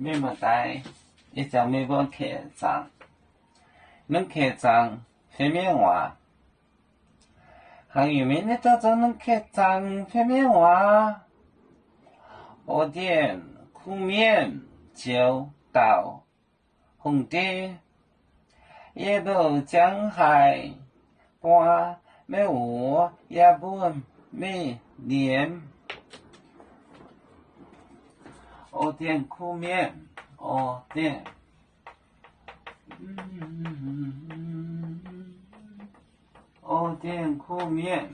没么带，也叫美国客长，能客长方面话，还有没的这种能客长方面话，我点苦面就到红的，也不江海瓜没我也不没年。我点苦面，我点，我点苦面，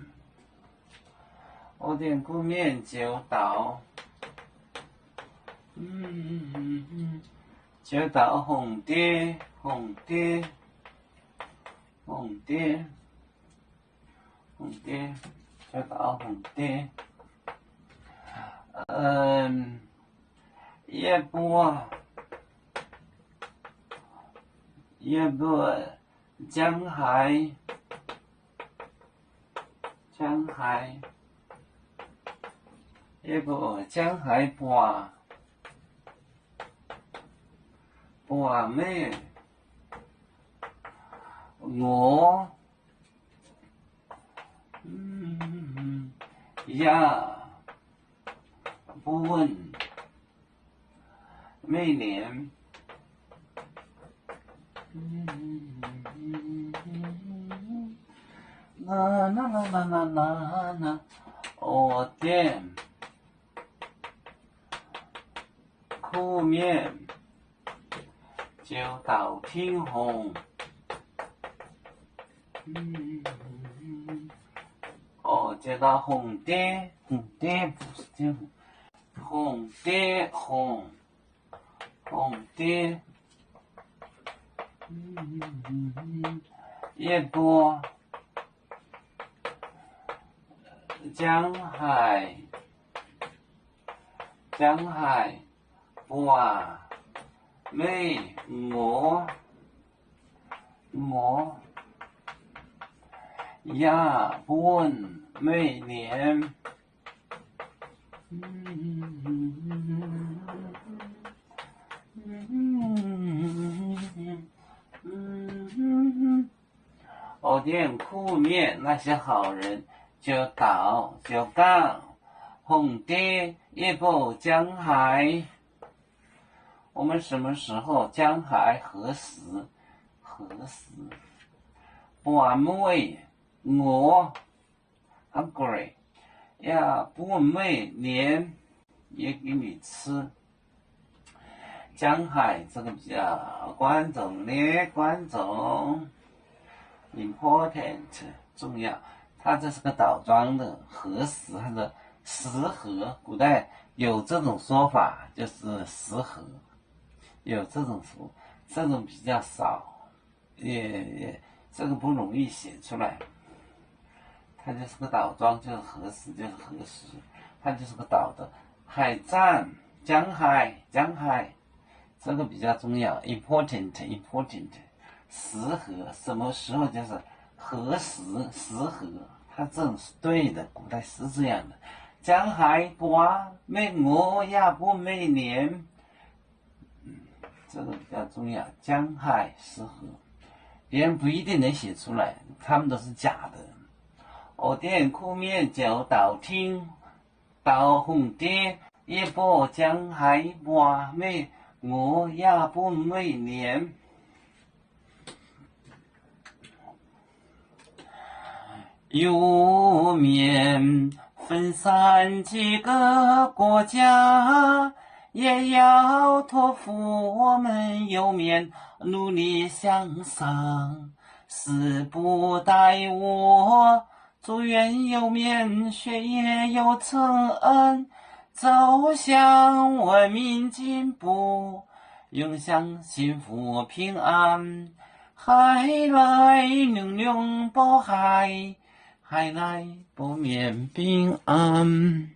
我点苦面就到，就到红的，红的，红的，红的，就到红的，也不江海，也不江海半妹，我也不问每年。我点苦面就到天红，就到红的，红的不是天红，红的，也不江海哇妹我也不问每年我点苦面那些好人就到红的也不江海，我们什么时候江海何时半妹我 hungry 呀半妹年也给你吃。江海这个比较关重important 重要，它这是个倒装的何时或者时何，古代有这种说法，就是时何，有这种说，这种比较少，也这个不容易写出来。它就是个倒装，就是何时就是何时，它就是个倒的。海战江海，这个比较重要 important。时何什么时候就是何时时何，它这种是对的，古代是这样的。江海瓜每我也不每年，这个比较重要。江海时何，别人不一定能写出来，他们都是假的。我点苦面就到天到红的，也不江海瓜每我也不每年。油面分散几个国家，也要托付我们油面努力向上。时不待我，祝愿油面学业有成恩，走向文明进步，永享幸福平安。海来龙龙保海，海来不免平安。